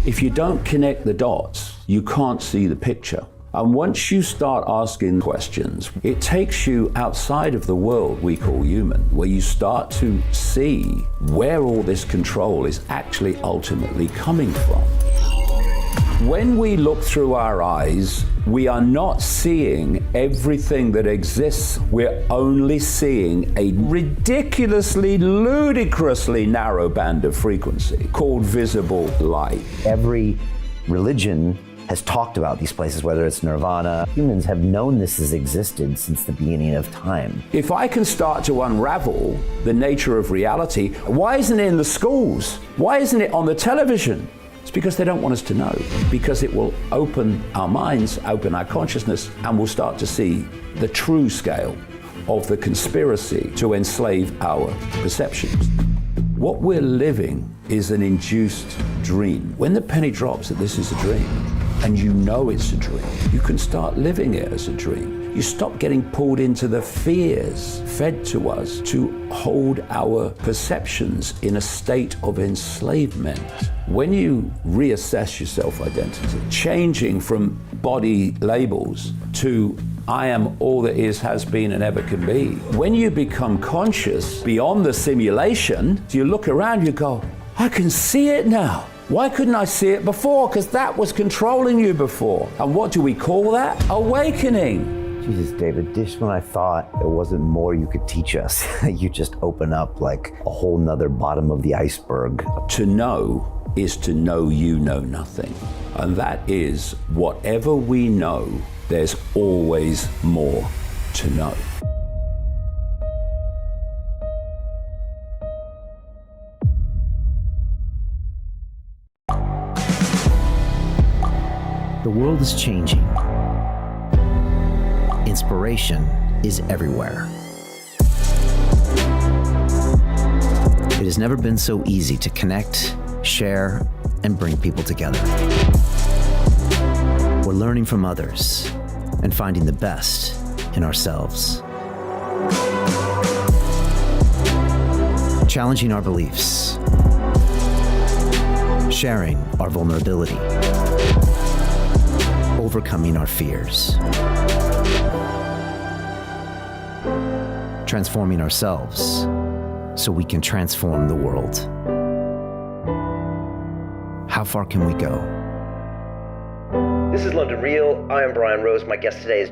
If you don't connect the dots, you can't see the picture. And once you start asking questions, it takes you outside of the world we call human, where you start to see where all this control is actually ultimately coming from. When we look through our eyes, we are not seeing everything that exists. We're only seeing a ridiculously, ludicrously narrow band of frequency called visible light. Every religion has talked about these places, whether it's nirvana. Humans have known this has existed since the beginning of time. If I can start to unravel the nature of reality, why isn't it in the schools? Why isn't it on the television? It's because they don't want us to know, because it will open our minds, open our consciousness, and we'll start to see the true scale of the conspiracy to enslave our perceptions. What we're living is an induced dream. When the penny drops that this is a dream, and you know it's a dream, you can start living it as a dream. You stop getting pulled into the fears fed to us to hold our perceptions in a state of enslavement. When you reassess your self-identity, changing from body labels to I am all that is, has been, and ever can be. When you become conscious beyond the simulation, you look around, you go, I can see it now. Why couldn't I see it before? Because that was controlling you before. And what do we call that? Awakening. Jesus, David, just when I thought there wasn't more you could teach us, you just open up like a whole nother bottom of the iceberg. To know is to know you know nothing. And that is, whatever we know, there's always more to know. The world is changing. Inspiration is everywhere. It has never been so easy to connect, share, and bring people together. We're learning from others and finding the best in ourselves. Challenging our beliefs. Sharing our vulnerability. Overcoming our fears. Transforming ourselves so we can transform the world. How far can we go? This is London Real. I am Brian Rose. My guest today is...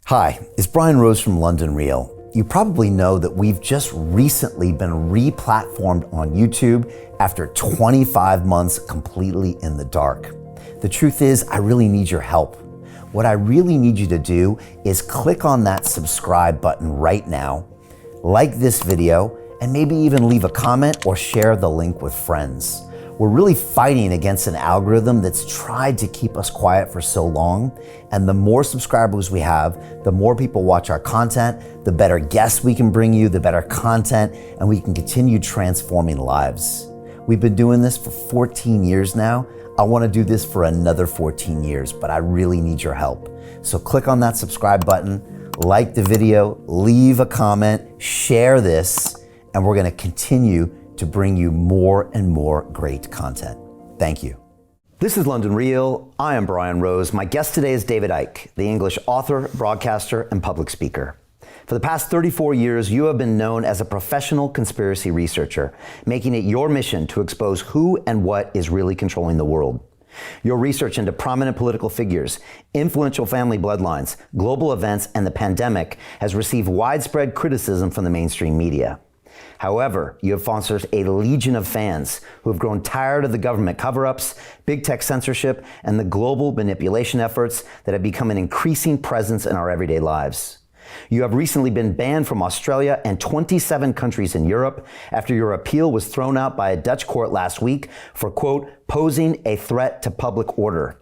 Hi, it's Brian Rose from London Real. You probably know that we've just recently been re-platformed on YouTube after 25 months completely in the dark. The truth is, I really need your help. What I really need you to do is click on that subscribe button right now, like this video, and maybe even leave a comment or share the link with friends. We're really fighting against an algorithm that's tried to keep us quiet for so long, and the more subscribers we have, the more people watch our content, the better guests we can bring you, the better content, and we can continue transforming lives. We've been doing this for 14 years now. I want to do this for another 14 years, but I really need your help. So click on that subscribe button, like the video, leave a comment, share this, and we're going to continue to bring you more and more great content. Thank you. This is London Real. I am Brian Rose. My guest today is David Icke, the English author, broadcaster, and public speaker. For the past 34 years, you have been known as a professional conspiracy researcher, making it your mission to expose who and what is really controlling the world. Your research into prominent political figures, influential family bloodlines, global events, and the pandemic has received widespread criticism from the mainstream media. However, you have fostered a legion of fans who have grown tired of the government cover-ups, big tech censorship, and the global manipulation efforts that have become an increasing presence in our everyday lives. You have recently been banned from Australia and 27 countries in Europe after your appeal was thrown out by a Dutch court last week for, quote, posing a threat to public order.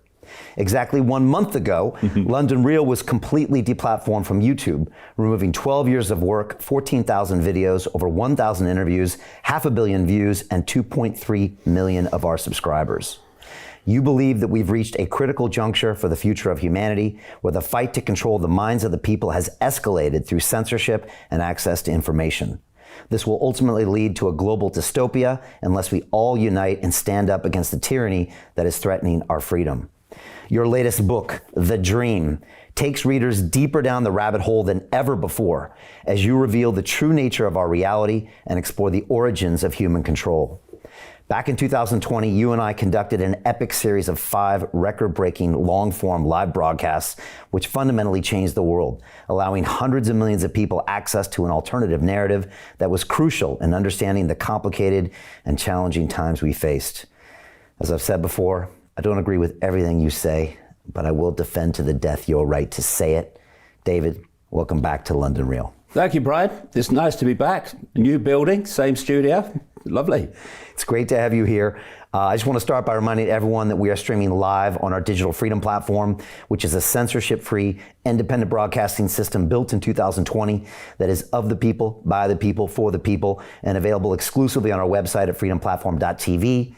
Exactly 1 month ago, London Real was completely deplatformed from YouTube, removing 12 years of work, 14,000 videos, over 1,000 interviews, 500 million views, and 2.3 million of our subscribers. You believe that we've reached a critical juncture for the future of humanity, where the fight to control the minds of the people has escalated through censorship and access to information. This will ultimately lead to a global dystopia unless we all unite and stand up against the tyranny that is threatening our freedom. Your latest book, The Dream, takes readers deeper down the rabbit hole than ever before as you reveal the true nature of our reality and explore the origins of human control. Back in 2020, you and I conducted an epic series of 5 record-breaking long-form live broadcasts, which fundamentally changed the world, allowing hundreds of millions of people access to an alternative narrative that was crucial in understanding the complicated and challenging times we faced. As I've said before, I don't agree with everything you say, but I will defend to the death your right to say it. David, welcome back to London Real. Thank you, Brian. It's nice to be back. New building, same studio. Lovely. It's great to have you here. I just want to start by reminding everyone that we are streaming live on our Digital Freedom platform, which is a censorship-free, independent broadcasting system built in 2020 that is of the people, by the people, for the people, and available exclusively on our website at freedomplatform.tv.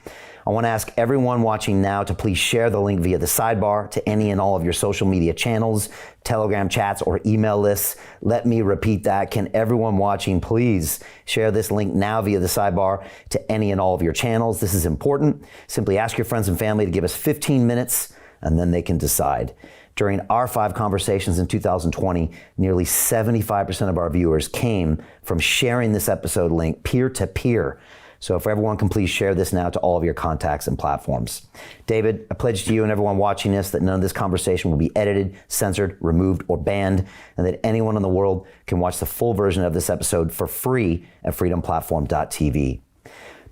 I want to ask everyone watching now to please share the link via the sidebar to any and all of your social media channels, Telegram chats, or email lists. Let me repeat that. Can everyone watching please share this link now via the sidebar to any and all of your channels? This is important. Simply ask your friends and family to give us 15 minutes and then they can decide. During our 5 conversations in 2020, nearly 75% of our viewers came from sharing this episode link peer to peer. So if everyone can please share this now to all of your contacts and platforms. David, I pledge to you and everyone watching this that none of this conversation will be edited, censored, removed, or banned, and that anyone in the world can watch the full version of this episode for free at freedomplatform.tv.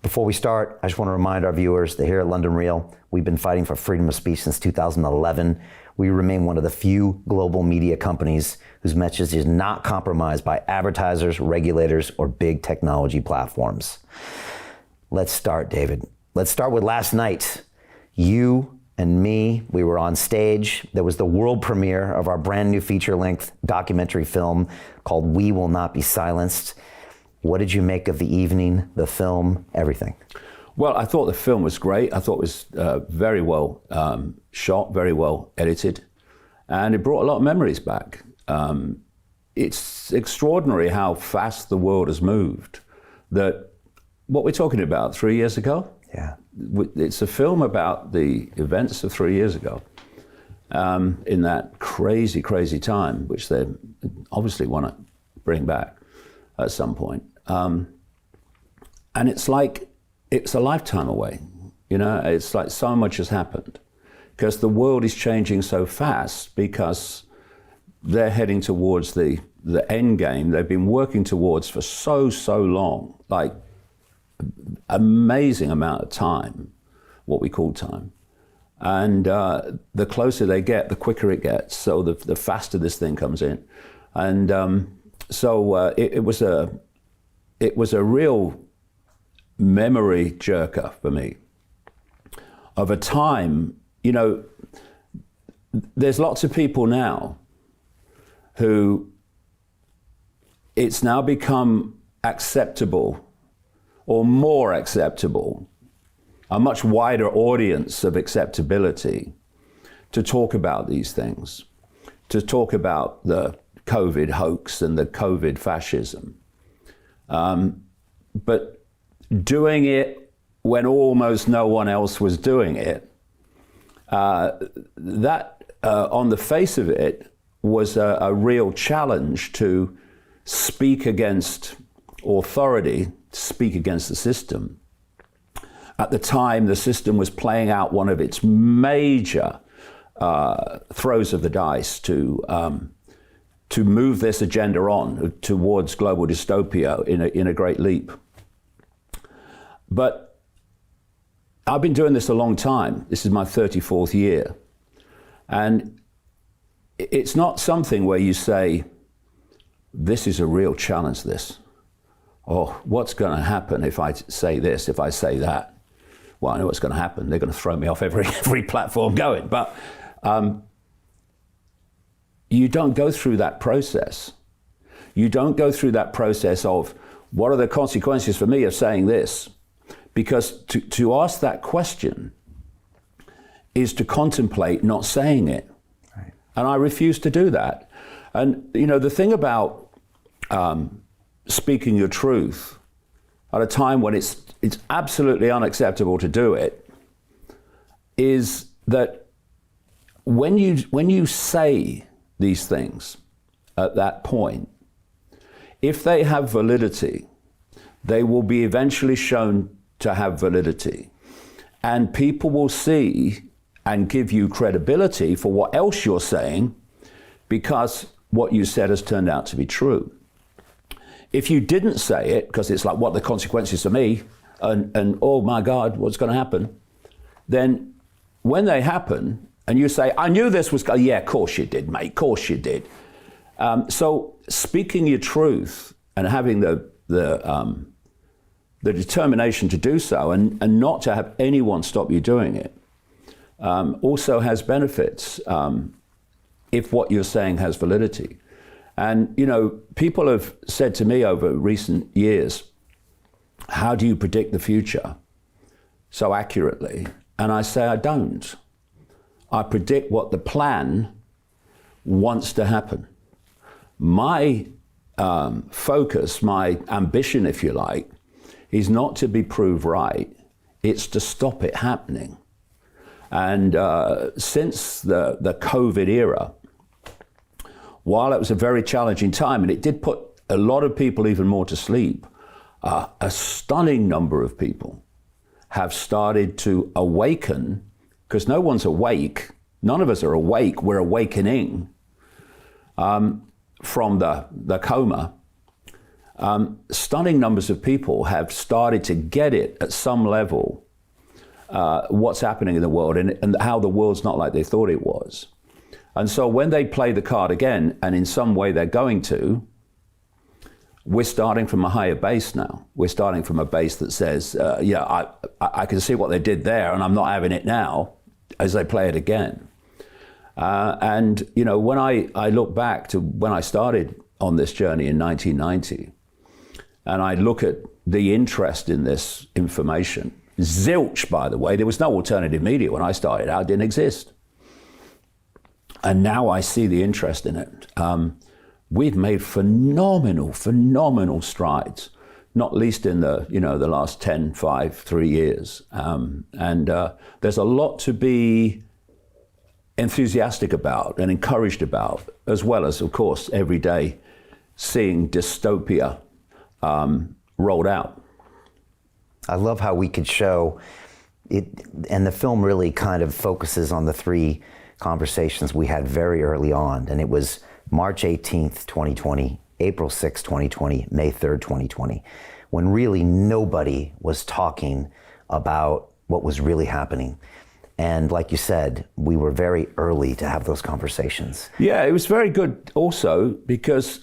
Before we start, I just want to remind our viewers that here at London Real, we've been fighting for freedom of speech since 2011. We remain one of the few global media companies whose message is not compromised by advertisers, regulators, or big technology platforms. Let's start, David. Let's start with last night. You and me, we were on stage. There was the world premiere of our brand new feature-length documentary film called We Will Not Be Silenced. What did you make of the evening, the film, everything? Well, I thought the film was great. I thought it was very well shot, very well edited, and it brought a lot of memories back. It's extraordinary how fast the world has moved. That what we're talking about 3 years ago? Yeah. It's a film about the events of 3 years ago in that crazy, crazy time, which they obviously want to bring back at some point. And it's like, it's a lifetime away. You know, it's like so much has happened because the world is changing so fast because they're heading towards the end game they've been working towards for so long, like amazing amount of time, what we call time. And the closer they get, the quicker it gets. So the faster this thing comes in. And it was a real memory jerker for me of a time, you know, there's lots of people now who it's now become acceptable or more acceptable, a much wider audience of acceptability to talk about these things, to talk about the COVID hoax and the COVID fascism. But doing it when almost no one else was doing it, that on the face of it was a real challenge to speak against authority, speak against the system. At the time, the system was playing out one of its major throws of the dice to move this agenda on towards global dystopia in a great leap. But I've been doing this a long time. This is my 34th year. And it's not something where you say, this is a real challenge, this. Or what's going to happen if I say this, if I say that? Well, I know what's going to happen. They're going to throw me off every platform going. But you don't go through that process. You don't go through that process of, what are the consequences for me of saying this? Because to ask that question is to contemplate not saying it. And I refuse to do that. And, you know, the thing about speaking your truth at a time when it's absolutely unacceptable to do it, is that when you say these things at that point, if they have validity, they will be eventually shown to have validity. And people will see and give you credibility for what else you're saying, because what you said has turned out to be true. If you didn't say it, because it's like, what are the consequences to me? And oh my God, what's going to happen? Then when they happen, and you say, I knew this was, yeah, of course you did, mate, of course you did. So speaking your truth and having the determination to do so, and not to have anyone stop you doing it, also has benefits if what you're saying has validity. And, you know, people have said to me over recent years, how do you predict the future so accurately? And I say, I don't. I predict what the plan wants to happen. My focus, my ambition, if you like, is not to be proved right. It's to stop it happening. And since the COVID era, while it was a very challenging time, and it did put a lot of people even more to sleep, a stunning number of people have started to awaken, because no one's awake. None of us are awake. We're awakening from the coma. Stunning numbers of people have started to get it at some level, what's happening in the world and how the world's not like they thought it was. And so when they play the card again, and in some way they're going to, we're starting from a higher base now. We're starting from a base that says, yeah, I can see what they did there, and I'm not having it now, as they play it again. And, you know, when I look back to when I started on this journey in 1990, and I look at the interest in this information, zilch, by the way, there was no alternative media when I started out, it didn't exist. And now I see the interest in it. We've made phenomenal strides, not least in the last 10, 5, 3 years. And there's a lot to be enthusiastic about and encouraged about, as well as, of course, every day seeing dystopia rolled out. I love how we could show it, and the film really kind of focuses on the three conversations we had very early on, and it was March 18th, 2020, April 6th, 2020, May 3rd, 2020, when really nobody was talking about what was really happening. And like you said, we were very early to have those conversations. Yeah, it was very good also because,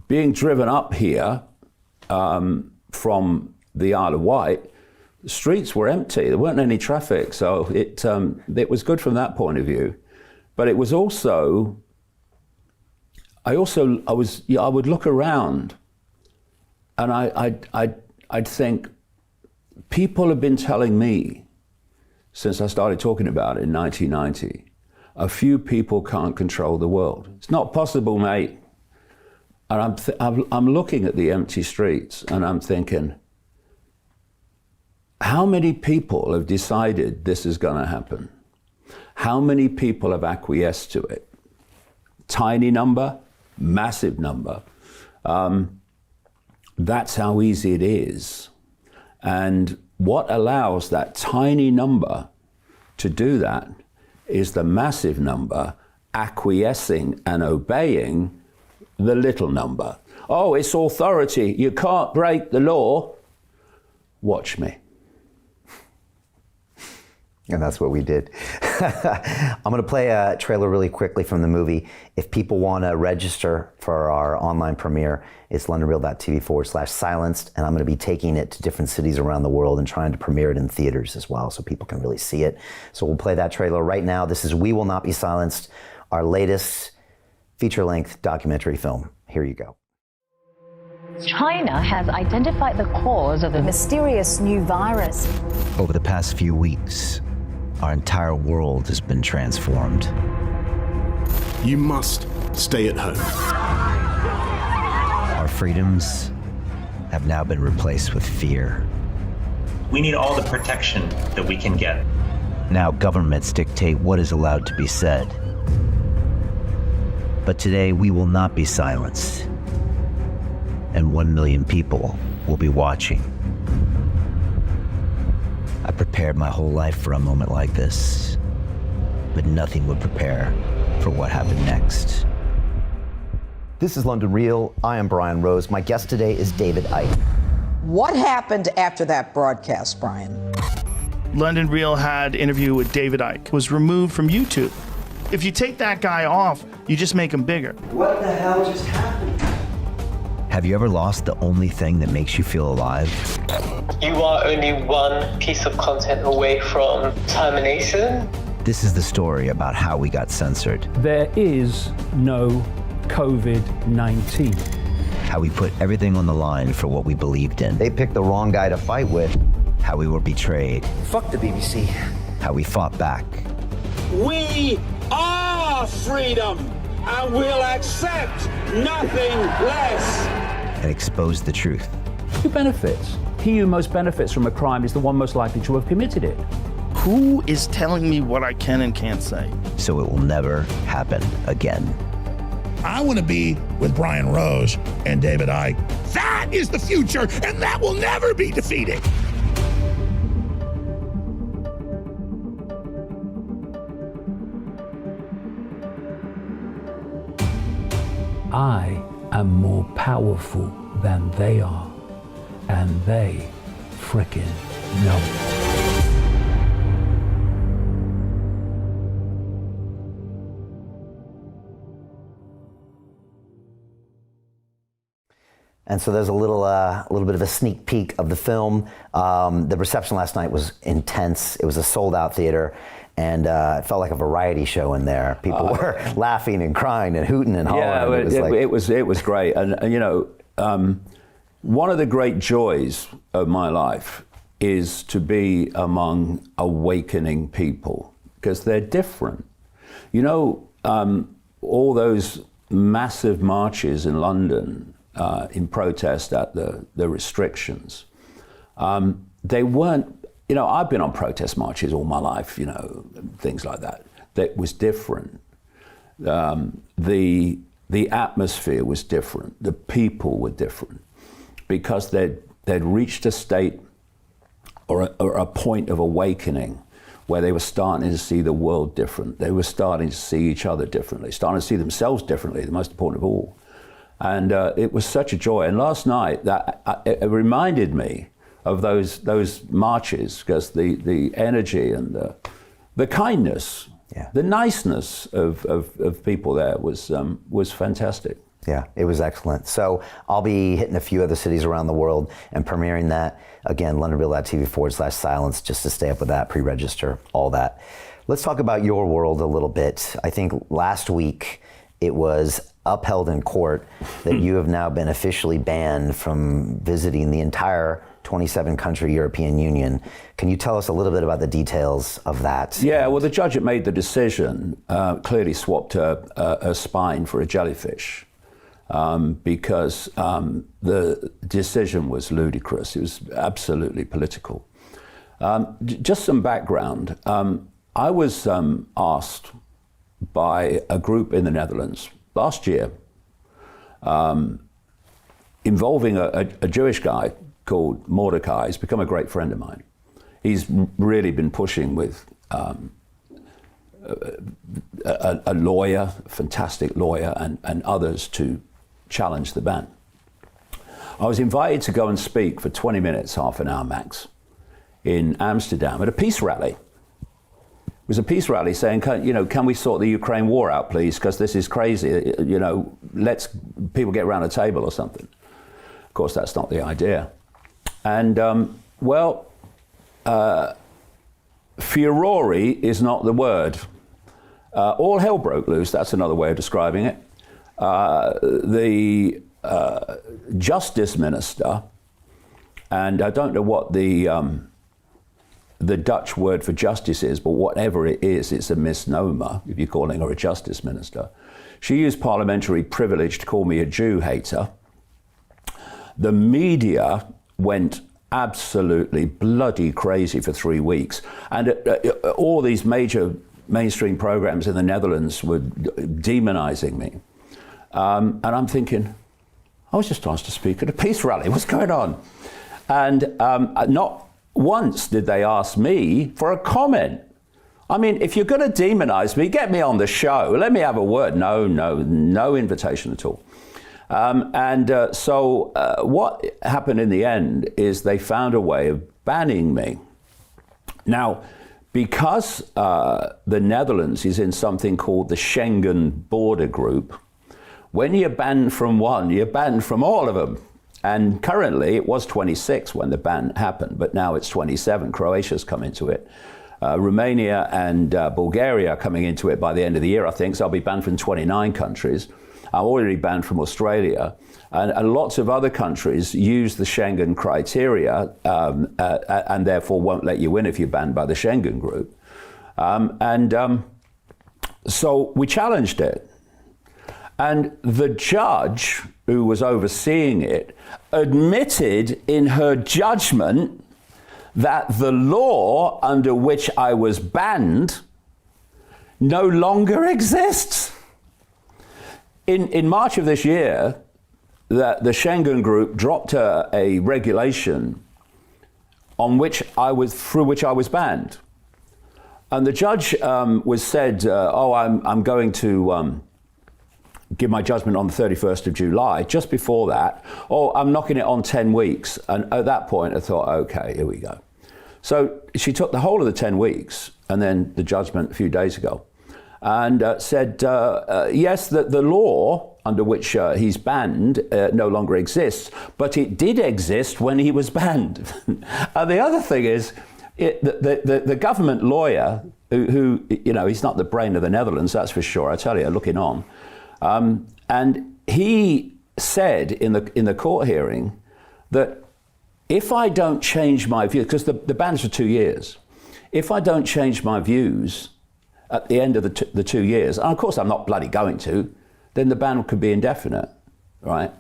being driven up here from the Isle of Wight, the streets were empty. There weren't any traffic, so it was good from that point of view. But it was also, I would look around, and I'd think, people have been telling me since I started talking about it in 1990, a few people can't control the world. It's not possible, mate. And I'm looking at the empty streets, and I'm thinking, how many people have decided this is going to happen? How many people have acquiesced to it? Tiny number, massive number. That's how easy it is. And what allows that tiny number to do that is the massive number acquiescing and obeying the little number. Oh, it's authority. You can't break the law. Watch me. And that's what we did. I'm going to play a trailer really quickly from the movie. If people want to register for our online premiere, it's londonreal.tv/silenced, and I'm going to be taking it to different cities around the world and trying to premiere it in theaters as well so people can really see it. So we'll play that trailer right now. This is We Will Not Be Silenced, our latest feature-length documentary film. Here you go. China has identified the cause of the mysterious new virus. Over the past few weeks, our entire world has been transformed. You must stay at home. Our freedoms have now been replaced with fear. We need all the protection that we can get. Now governments dictate what is allowed to be said. But today we will not be silenced, and 1 million people will be watching. I prepared my whole life for a moment like this, but nothing would prepare for what happened next. This is London Real. I am Brian Rose. My guest today is David Icke. What happened after that broadcast, Brian? London Real had an interview with David Icke, was removed from YouTube. If you take that guy off, you just make him bigger. What the hell just happened? Have you ever lost the only thing that makes you feel alive? You are only one piece of content away from termination. This is the story about how we got censored, There is no COVID-19. how we put everything on the line for what we believed in, They picked the wrong guy to fight with. how we were betrayed, Fuck the BBC. how we fought back, We are freedom, and we'll accept nothing less. and exposed the truth. Who benefits? He who most benefits from a crime is the one most likely to have committed it. Who is telling me what I can and can't say? So it will never happen again. I want to be with Brian Rose and David Icke. That is the future, and that will never be defeated. I am more powerful than they are, and they frickin' know it. And so there's a little bit of a sneak peek of the film. The reception last night was intense. It was a sold-out theater, and it felt like a variety show in there. People were laughing and crying and hooting and hollering. Yeah, it was great. And you know, one of the great joys of my life is to be among awakening people, because they're different. You know, all those massive marches in London in protest at the restrictions, they weren't, you know, I've been on protest marches all my life, you know, things like that. That was different. The atmosphere was different. The people were different, because they'd reached a state or a point of awakening where they were starting to see the world different. They were starting to see each other differently, starting to see themselves differently, the most important of all. And it was such a joy. And last night, it reminded me of those marches, because the energy and the kindness, the niceness of people there was fantastic. Yeah, it was excellent. So I'll be hitting a few other cities around the world and premiering that. Again, LondonReal.tv/silence, just to stay up with that, pre-register, all that. Let's talk about your world a little bit. I think last week it was upheld in court that you have now been officially banned from visiting the entire 27-country European Union. Can you tell us a little bit about the details of that? Yeah, well, the judge that made the decision clearly swapped a spine for a jellyfish, because the decision was ludicrous. It was absolutely political. Just some background. I was asked by a group in the Netherlands last year, involving a Jewish guy called Mordecai. He's become a great friend of mine. He's really been pushing with a lawyer, a fantastic lawyer, and others to challenge the ban. I was invited to go and speak for 20 minutes, half an hour max, in Amsterdam at a peace rally. It was a peace rally saying, can we sort the Ukraine war out, please? Because this is crazy. You know, let's people get around a table or something. Of course, that's not the idea. And furore is not the word. All hell broke loose. That's another way of describing it. The justice minister, and I don't know what the Dutch word for justice is, but whatever it is, it's a misnomer if you're calling her a justice minister. She used parliamentary privilege to call me a Jew hater, The media went absolutely bloody crazy for 3 weeks. And all these major mainstream programs in the Netherlands were demonizing me. And I'm thinking, I was just asked to speak at a peace rally. What's going on? And not once did they ask me for a comment. I mean, if you're going to demonize me, get me on the show. Let me have a word. No invitation at all. So what happened in the end is they found a way of banning me. Now, because the Netherlands is in something called the Schengen border group, when you're banned from one, you're banned from all of them. And currently, it was 26 when the ban happened, but now it's 27. Croatia's come into it. Romania and Bulgaria are coming into it by the end of the year, I think, so I'll be banned from 29 countries. I'm already banned from Australia. And lots of other countries use the Schengen criteria and therefore won't let you in if you're banned by the Schengen group. So we challenged it. And the judge who was overseeing it admitted in her judgment that the law under which I was banned no longer exists. In March of this year, the Schengen group dropped a regulation through which I was banned. And the judge said, I'm going to give my judgment on the 31st of July. Just before that, I'm knocking it on 10 weeks. And at that point, I thought, okay, here we go. So she took the whole of the 10 weeks and then the judgment a few days ago and said, yes, that the law under which he's banned no longer exists, but it did exist when he was banned. And the other thing is, the government lawyer, who, he's not the brain of the Netherlands, that's for sure, I tell you, looking on. And he said in the court hearing that if I don't change my views, because the ban's for 2 years, if I don't change my views at the end of the 2 years, and of course I'm not bloody going to, then the ban could be indefinite, right?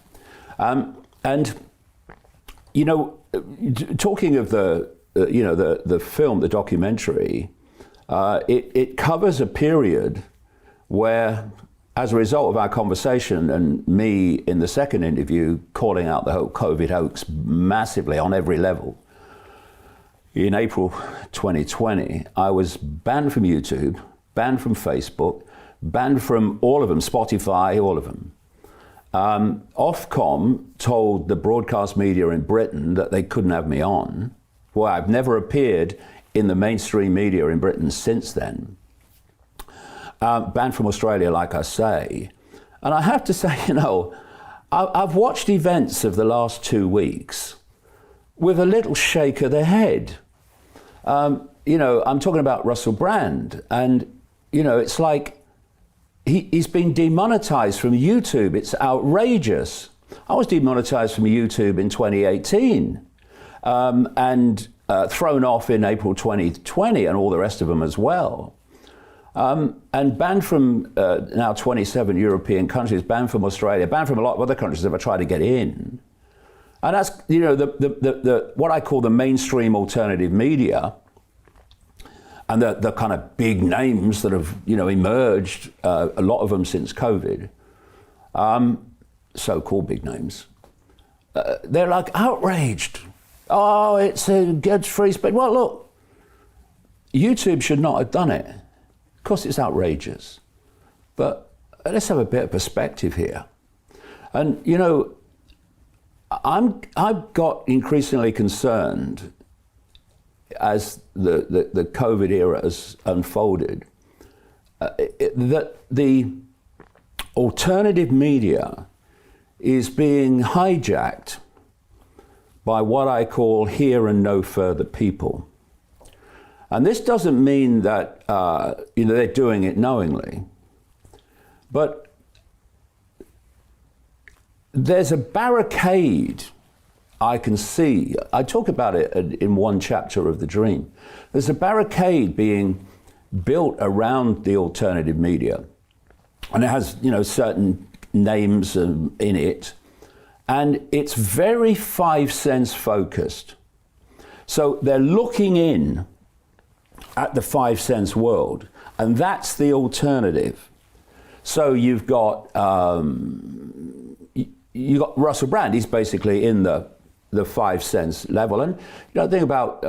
Talking of the film, the documentary, it covers a period where, as a result of our conversation and me in the second interview calling out the whole COVID hoax massively on every level, in April 2020, I was banned from YouTube, banned from Facebook, banned from all of them, Spotify, all of them. Ofcom told the broadcast media in Britain that they couldn't have me on. Well, I've never appeared in the mainstream media in Britain since then. Banned from Australia, like I say. And I have to say, I've watched events of the last 2 weeks with a little shake of the head. I'm talking about Russell Brand, and, it's like he's been demonetized from YouTube. It's outrageous. I was demonetized from YouTube in 2018 and thrown off in April 2020 and all the rest of them as well. And banned from now 27 European countries, banned from Australia, banned from a lot of other countries if I try to get in. And that's, the what I call the mainstream alternative media, and the kind of big names that have, emerged, a lot of them since COVID, so-called big names, they're like outraged. Oh, it's free speech. Well, look, YouTube should not have done it. Of course, it's outrageous, but let's have a bit of perspective here. And I've got increasingly concerned as the COVID era has unfolded that the alternative media is being hijacked by what I call hear and no further people. And this doesn't mean that they're doing it knowingly, but there's a barricade I can see. I talk about it in one chapter of The Dream. There's a barricade being built around the alternative media, and it has certain names in it, And it's very 5 sense focused. So they're looking in at the 5 sense world, and that's the alternative. So you've got Russell Brand. He's basically in the 5 sense level. And the thing about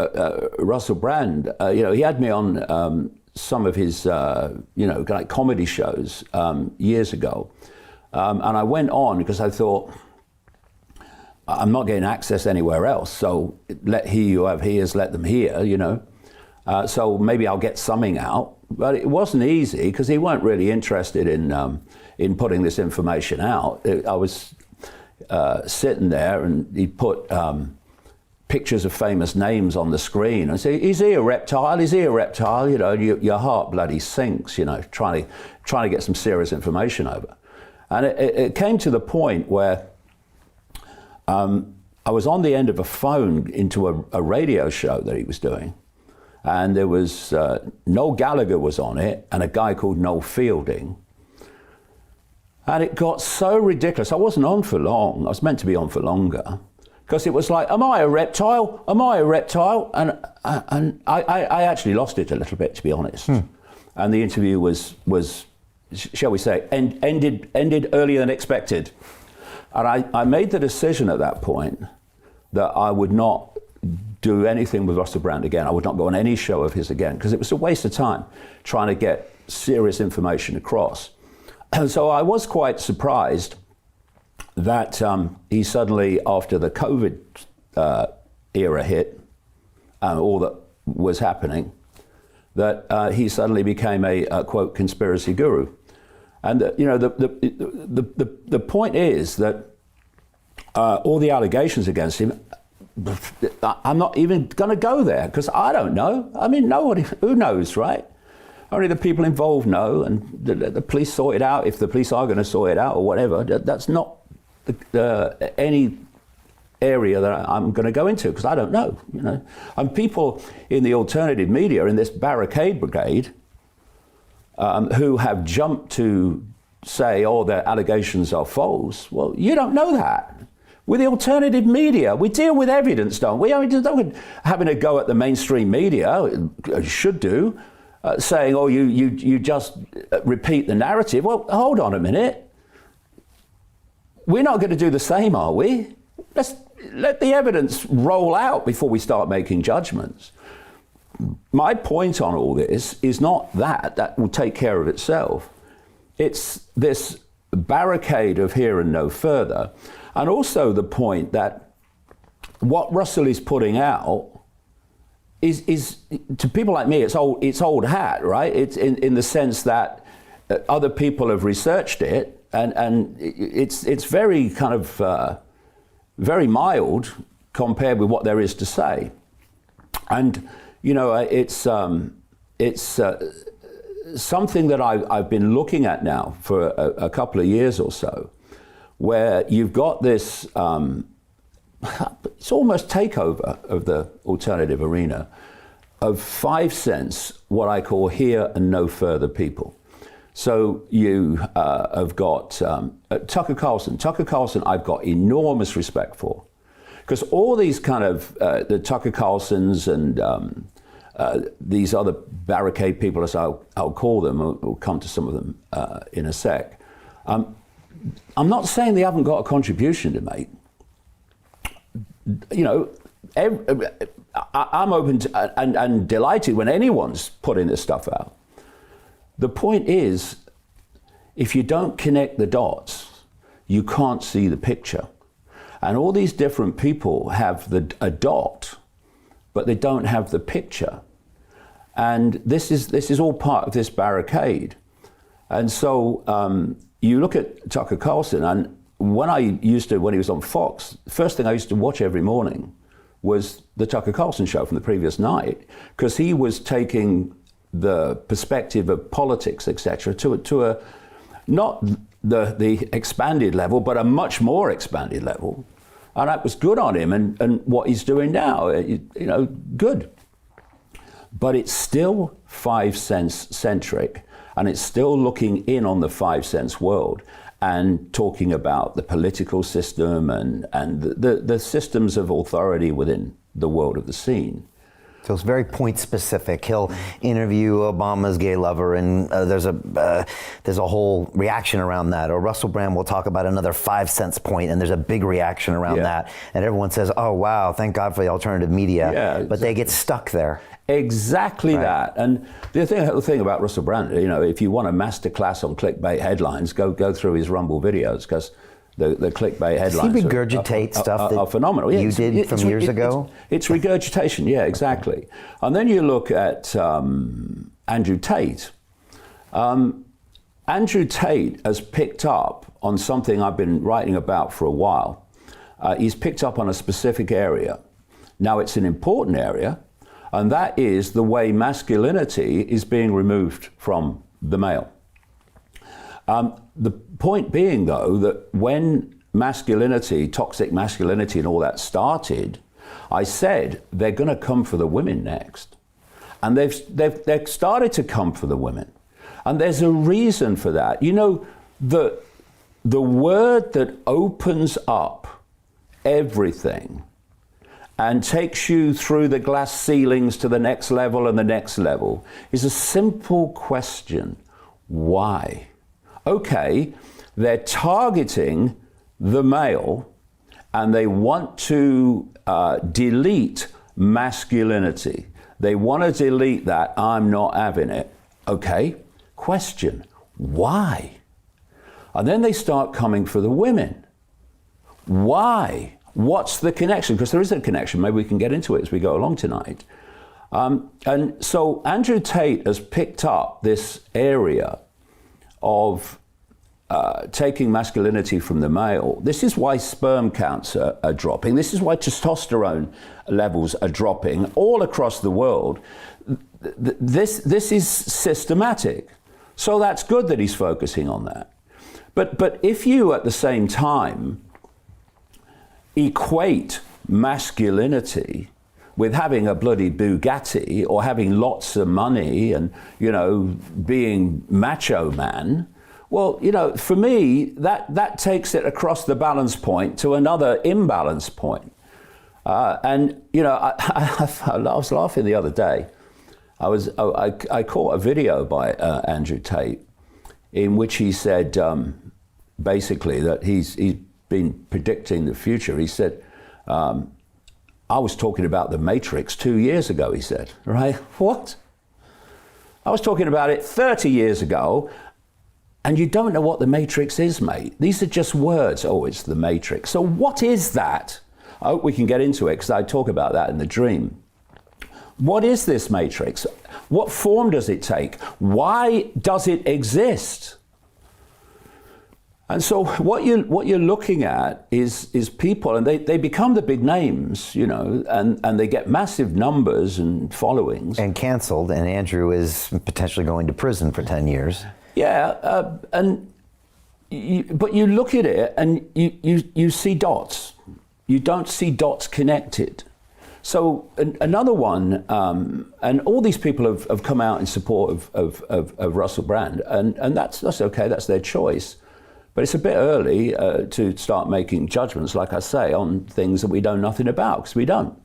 Russell Brand, he had me on some of his kind of comedy shows years ago, and I went on because I thought, I'm not getting access anywhere else, so let he who have ears, let them hear, so maybe I'll get something out. But it wasn't easy because he weren't really interested in putting this information out. I was sitting there, and he put pictures of famous names on the screen and say, "Is he a reptile? Is he a reptile?" Your heart bloody sinks. Trying to get some serious information over, and it came to the point where I was on the end of a phone into a radio show that he was doing, and there was Noel Gallagher was on it, and a guy called Noel Fielding. And it got so ridiculous. I wasn't on for long. I was meant to be on for longer. Because it was like, am I a reptile? Am I a reptile? And I actually lost it a little bit, to be honest. And the interview was shall we say, ended earlier than expected. And I made the decision at that point that I would not do anything with Russell Brand again. I would not go on any show of his again, because it was a waste of time trying to get serious information across. And so I was quite surprised that he suddenly, after the COVID era hit, all that was happening, that he suddenly became a quote conspiracy guru. And the point is that all the allegations against him, I'm not even going to go there because I don't know. I mean, nobody, who knows, right? Only the people involved know, and the police sort it out if the police are going to sort it out or whatever. That's not any area that I'm going to go into because I don't know. And people in the alternative media, in this barricade brigade, who have jumped to say, "Oh, their allegations are false." Well, you don't know that. With the alternative media, we deal with evidence, don't we? I mean, don't having a go at the mainstream media, should do. Saying, "Oh, you just repeat the narrative." Well, hold on a minute. We're not going to do the same, are we? Let's let the evidence roll out before we start making judgments. My point on all this is not that will take care of itself. It's this barricade of here and no further, and also the point that what Russell is putting out is to people like me, it's old hat, right? It's in the sense that other people have researched it, and it's very kind of very mild compared with what there is to say. And it's something that I've been looking at now for a couple of years or so, where you've got this. It's almost takeover of the alternative arena of 5 sense, what I call here and no further people. So you have got Tucker Carlson. Tucker Carlson I've got enormous respect for, because all these kind of the Tucker Carlsons and these other barricade people, as I'll call them, we'll come to some of them in a sec. I'm not saying they haven't got a contribution to make. I'm open to, and delighted when anyone's putting this stuff out. The point is, if you don't connect the dots, you can't see the picture. And all these different people have a dot, but they don't have the picture. And this is all part of this barricade. And so you look at Tucker Carlson, and when he was on Fox, the first thing I used to watch every morning was the Tucker Carlson show from the previous night, because he was taking the perspective of politics, etc., to a not the expanded level, but a much more expanded level. And that was good on him, and what he's doing now, good. But it's still 5 sense centric, and it's still looking in on the 5 sense world. and talking about the political system and the systems of authority within the world of the scene. So it's very point specific. He'll interview Obama's gay lover, and there's a whole reaction around that. Or Russell Brand will talk about another 5 cents point, and there's a big reaction around that. And everyone says, "Oh wow, thank God for the alternative media." Yeah, but they get stuck there. Exactly that. And the thing about Russell Brand, you know, if you want a masterclass on clickbait headlines, go through his Rumble videos, because the clickbait headlines Does he regurgitate stuff are phenomenal. You did from years ago? It's regurgitation, yeah, exactly. And then you look at Andrew Tate. Andrew Tate has picked up on something I've been writing about for a while. He's picked up on a specific area. Now, it's an important area, and that is the way masculinity is being removed from the male. The point being, though, that when masculinity, toxic masculinity and all that started, I said they're going to come for the women next. And they've started to come for the women. And there's a reason for that. You know, the word that opens up everything and takes you through the glass ceilings to the next level and the next level is a simple question: why? Okay, they're targeting the male and they want to delete masculinity. They want to delete that. I'm not having it. Okay, question: why? And then they start coming for the women. Why? What's the connection? Because there is a connection. Maybe we can get into it as we go along tonight. And so Andrew Tate has picked up this area of taking masculinity from the male. This is why sperm counts are dropping. This is why testosterone levels are dropping all across the world. This is systematic. So that's good that he's focusing on that. But if you at the same time equate masculinity with having a bloody Bugatti or having lots of money and, you know, being macho man, well, you know, for me, that takes it across the balance point to another imbalance point. And, you know, I was laughing the other day. I caught a video by Andrew Tate in which he said basically that he's been predicting the future. He said, I was talking about the Matrix 2 years ago, he said, right? What? I was talking about it 30 years ago, and you don't know what the Matrix is, mate. These are just words. Oh, it's the Matrix. So what is that? I hope we can get into it, because I talk about that in the dream. What is this Matrix? What form does it take? Why does it exist? And so what you're looking at is people, and they become the big names, you know, and they get massive numbers and followings. And canceled, and Andrew is potentially going to prison for 10 years. Yeah, but you look at it and you see dots. You don't see dots connected. So another one, and all these people have come out in support of Russell Brand, and that's okay, that's their choice. But it's a bit early to start making judgments, like I say, on things that we know nothing about, because we don't.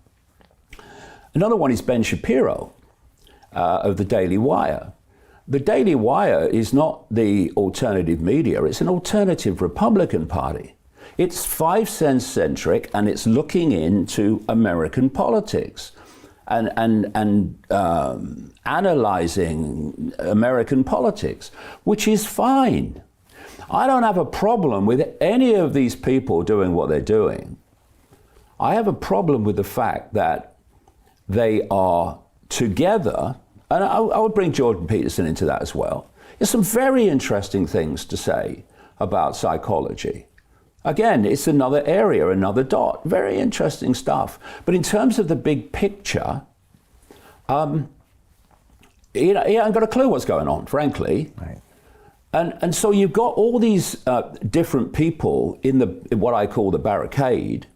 Another one is Ben Shapiro of the Daily Wire. The Daily Wire is not the alternative media, it's an alternative Republican Party. It's 5 cents centric, and it's looking into American politics and analyzing American politics, which is fine. I don't have a problem with any of these people doing what they're doing. I have a problem with the fact that they are together, and I would bring Jordan Peterson into that as well. There's some very interesting things to say about psychology. Again, it's another area, another dot, very interesting stuff. But in terms of the big picture, he hasn't got a clue what's going on, frankly. Right. And so you've got all these different people in what I call the barricade,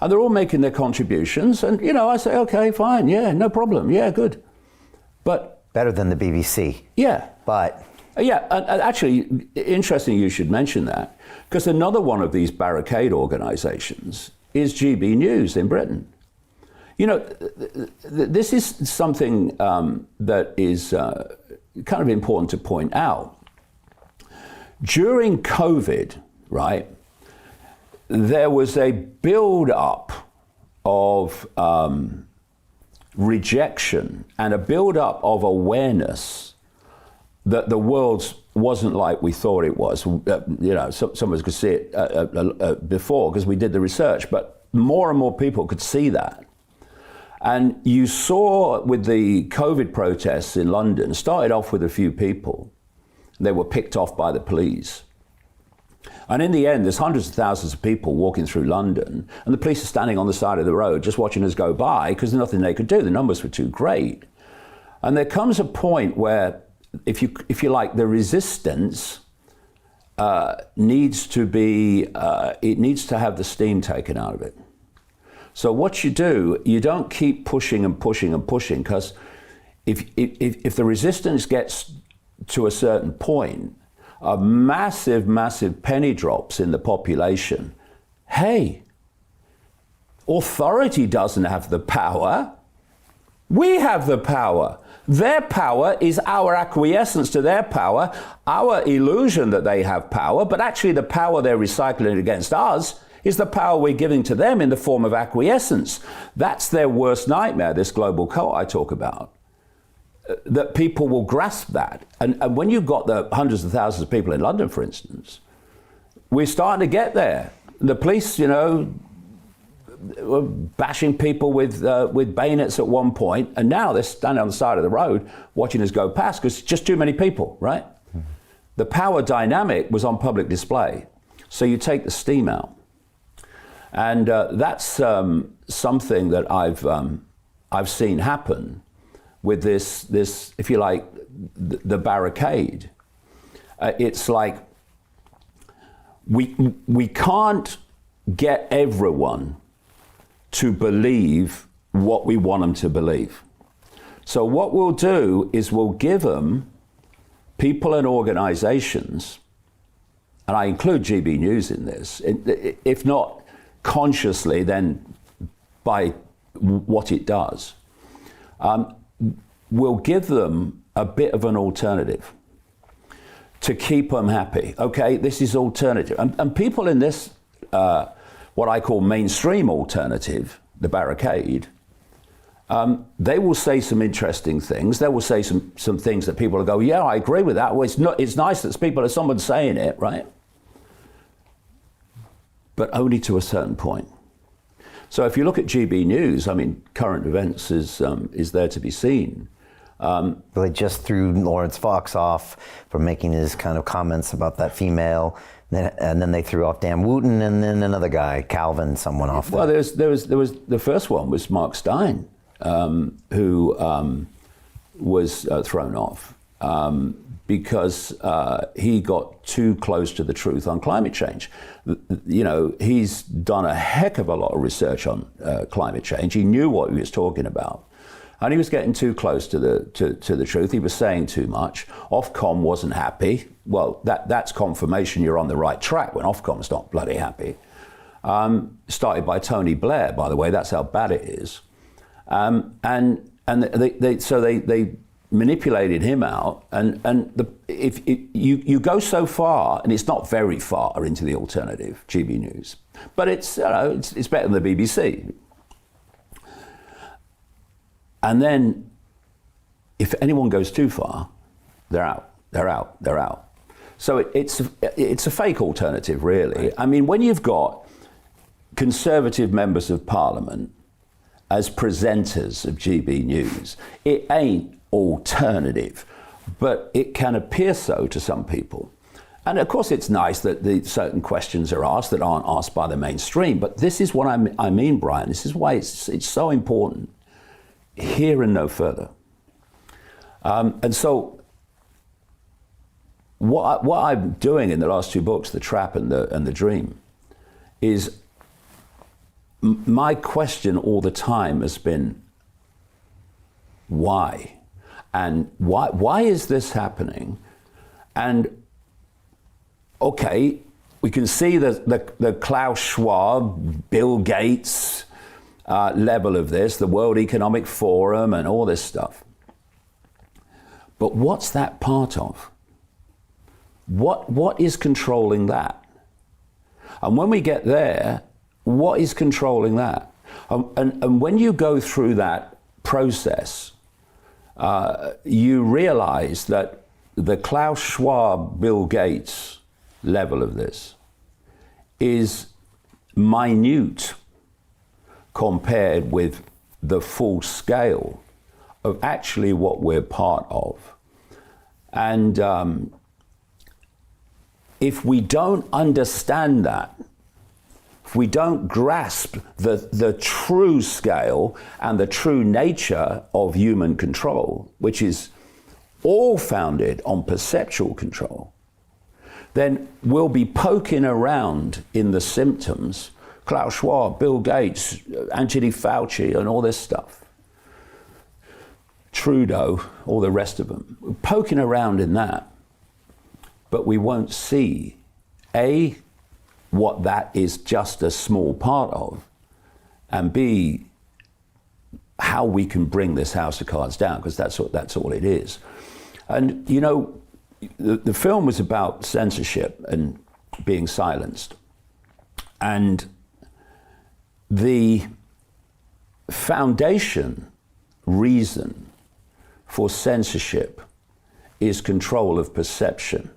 and they're all making their contributions. And, you know, I say, okay, fine, yeah, no problem, yeah, good. But better than the BBC. Yeah. But Yeah, and actually, interesting you should mention that, because another one of these barricade organizations is GB News in Britain. You know, this is something that is kind of important to point out. During COVID, right, there was a build-up of rejection and a build-up of awareness that the world wasn't like we thought it was. You know, some of us could see it before because we did the research, but more and more people could see that. And you saw with the COVID protests in London, started off with a few people. They were picked off by the police. And in the end, there's hundreds of thousands of people walking through London, and the police are standing on the side of the road just watching us go by because there's nothing they could do. The numbers were too great. And there comes a point where, if you like, the resistance needs to be, it needs to have the steam taken out of it. So what you do, you don't keep pushing and pushing and pushing, because if the resistance gets to a certain point, of massive, massive penny drops in the population. Hey, authority doesn't have the power. We have the power. Their power is our acquiescence to their power, our illusion that they have power, but actually the power they're recycling against us is the power we're giving to them in the form of acquiescence. That's their worst nightmare, this global cult I talk about. That people will grasp that. And when you've got the hundreds of thousands of people in London, for instance, we're starting to get there. The police, you know, were bashing people with bayonets at one point, and now they're standing on the side of the road watching us go past because it's just too many people, right? Mm-hmm. The power dynamic was on public display. So you take the steam out. And that's something that I've seen happen with this, if you like, the barricade. It's like we can't get everyone to believe what we want them to believe. So what we'll do is we'll give them people and organizations, and I include GB News in this, if not consciously, then by what it does. We'll give them a bit of an alternative to keep them happy. Okay, this is alternative. And people in this, what I call mainstream alternative, the barricade, they will say some interesting things. They will say some things that people will go, yeah, I agree with that. Well, it's nice that someone's saying it, right? But only to a certain point. So if you look at GB News, I mean, current events is there to be seen. They just threw Lawrence Fox off for making his kind of comments about that female, and then they threw off Dan Wooten, and then another guy, Calvin, someone off there. Well, there was the first one was Mark Stein, who was thrown off because he got too close to the truth on climate change. You know, he's done a heck of a lot of research on climate change. He knew what he was talking about. And he was getting too close to the truth. He was saying too much. Ofcom wasn't happy. Well, that's confirmation you're on the right track when Ofcom's not bloody happy. Started by Tony Blair, by the way. That's how bad it is. And they manipulated him out. If you go so far, and it's not very far into the alternative, GB News, but it's better than the BBC. And then, if anyone goes too far, they're out. So it's a fake alternative, really. Right. I mean, when you've got Conservative members of Parliament as presenters of GB News, it ain't alternative, but it can appear so to some people. And of course, it's nice that certain questions are asked that aren't asked by the mainstream. But this is what I mean, Brian. This is why it's so important. Here and no further. And so what I'm doing in the last two books, The Trap and the Dream, is my question all the time has been, why? And why is this happening? And okay, we can see the Klaus Schwab, Bill Gates level of this, the World Economic Forum and all this stuff. But what's that part of? What is controlling that? And when we get there, what is controlling that? And when you go through that process, you realize that the Klaus Schwab, Bill Gates level of this is minute compared with the full scale of actually what we're part of. And if we don't understand that, if we don't grasp the true scale and the true nature of human control, which is all founded on perceptual control, then we'll be poking around in the symptoms. Klaus Schwab, Bill Gates, Anthony Fauci, and all this stuff. Trudeau, all the rest of them. We're poking around in that, but we won't see, A, what that is just a small part of, and B, how we can bring this house of cards down, because that's all it is. And you know, the film was about censorship and being silenced. And the foundation reason for censorship is control of perception.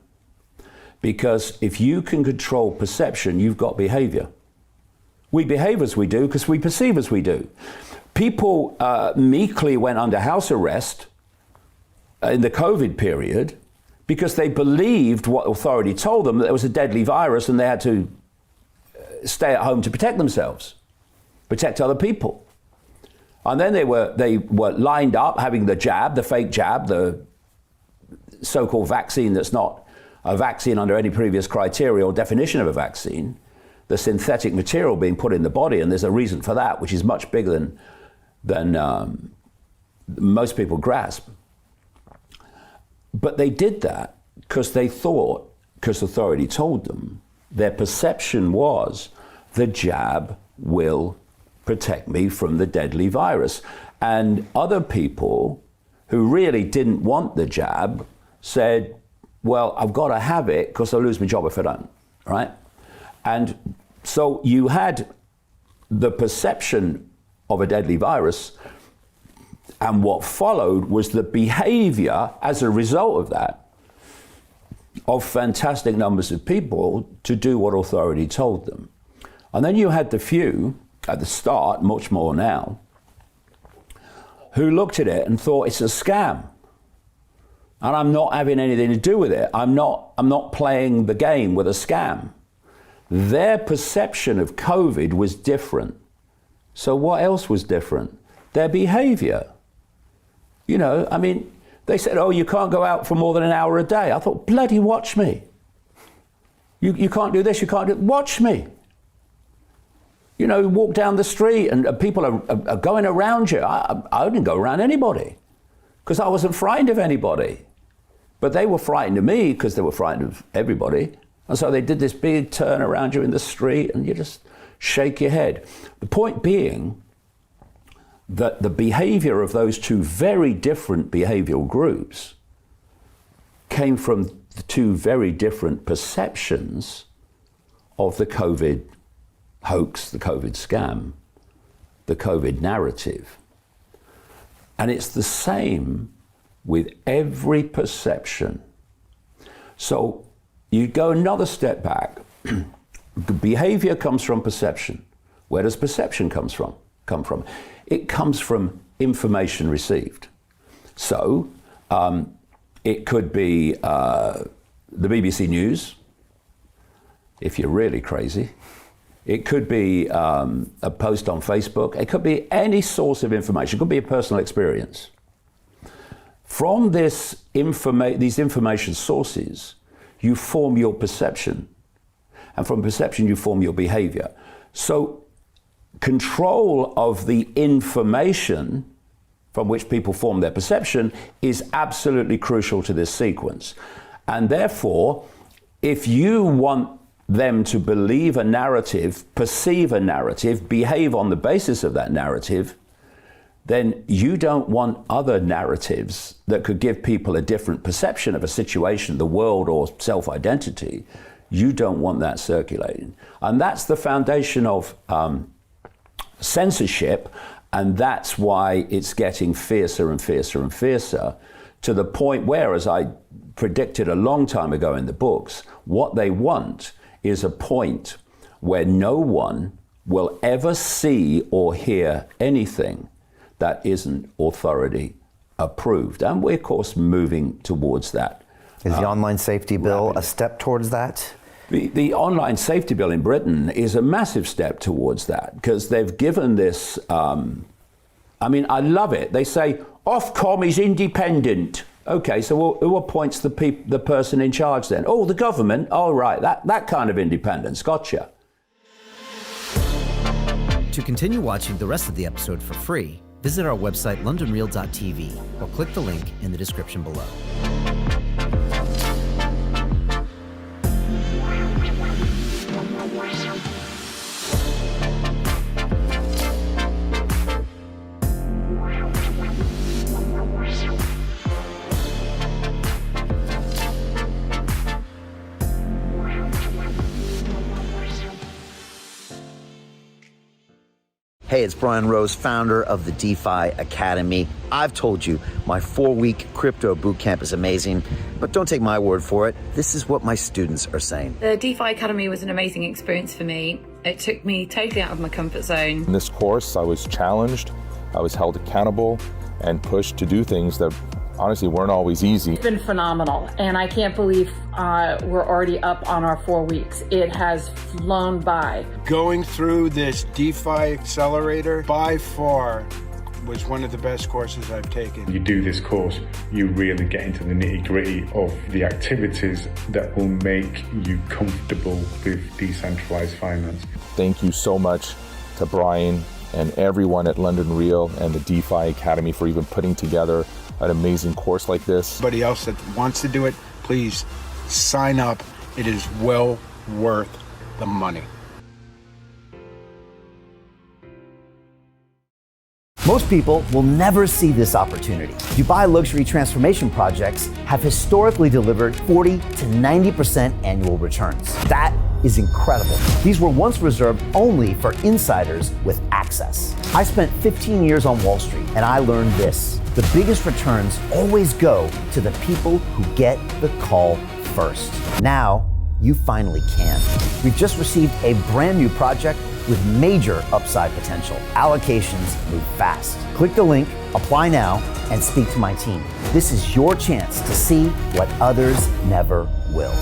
Because if you can control perception, you've got behavior. We behave as we do because we perceive as we do. People meekly went under house arrest in the COVID period because they believed what authority told them, that there was a deadly virus and they had to stay at home to protect themselves, protect other people. And then they were lined up having the jab, the fake jab, the so-called vaccine that's not a vaccine under any previous criteria or definition of a vaccine, the synthetic material being put in the body, and there's a reason for that, which is much bigger than most people grasp. But they did that because they thought, because authority told them, their perception was the jab will protect me from the deadly virus. And other people who really didn't want the jab said, well, I've got to have it because I'll lose my job if I don't, right? And so you had the perception of a deadly virus, and what followed was the behavior as a result of that of fantastic numbers of people to do what authority told them. And then you had the few at the start, much more now, who looked at it and thought it's a scam. And I'm not having anything to do with it. I'm not playing the game with a scam. Their perception of COVID was different. So what else was different? Their behavior. You know, I mean, they said, oh, you can't go out for more than an hour a day. I thought, bloody watch me. You can't do this, you can't do, watch me. You know, walk down the street and people are going around you. I didn't go around anybody because I wasn't frightened of anybody. But they were frightened of me because they were frightened of everybody. And so they did this big turn around you in the street and you just shake your head. The point being that the behavior of those two very different behavioral groups came from the two very different perceptions of the COVID hoax, the COVID scam, the COVID narrative. And it's the same with every perception. So you go another step back. Behavior comes from perception. Where does perception come from? It comes from information received. So it could be the BBC News, if you're really crazy. It could be a post on Facebook. It could be any source of information. It could be a personal experience. From these information sources, you form your perception. And from perception, you form your behavior. So control of the information from which people form their perception is absolutely crucial to this sequence. And therefore, if you want them to believe a narrative, perceive a narrative, behave on the basis of that narrative, then you don't want other narratives that could give people a different perception of a situation, the world, or self-identity. You don't want that circulating. And that's the foundation of censorship, and that's why it's getting fiercer and fiercer and fiercer, to the point where, as I predicted a long time ago in the books, what they want is a point where no one will ever see or hear anything that isn't authority approved. And we're, of course, moving towards that. Is the online safety bill a step towards that? The online safety bill in Britain is a massive step towards that, because they've given this, I mean, I love it. They say, Ofcom is independent. Okay, so who appoints the person in charge then? Oh, the government? Oh, right, that kind of independence. Gotcha. To continue watching the rest of the episode for free, visit our website, londonreal.tv, or click the link in the description below. Hey, it's Brian Rose, founder of the DeFi Academy. I've told you my 4-week crypto bootcamp is amazing, but don't take my word for it. This is what my students are saying. The DeFi Academy was an amazing experience for me. It took me totally out of my comfort zone. In this course, I was challenged, I was held accountable, and pushed to do things that honestly weren't always easy. It's been phenomenal, and I can't believe we're already up on our 4 weeks. It has flown by. Going through this DeFi accelerator by far was one of the best courses I've taken. You do this course, you really get into the nitty-gritty of the activities that will make you comfortable with decentralized finance. Thank you so much to Brian and everyone at London Real and the DeFi Academy for even putting together an amazing course like this. Anybody else that wants to do it, please sign up. It is well worth the money. Most people will never see this opportunity. Dubai luxury transformation projects have historically delivered 40 to 90% annual returns. That is incredible. These were once reserved only for insiders with access. I spent 15 years on Wall Street, and I learned this: the biggest returns always go to the people who get the call first. Now, you finally can. We've just received a brand new project with major upside potential. Allocations move fast. Click the link, apply now, and speak to my team. This is your chance to see what others never will.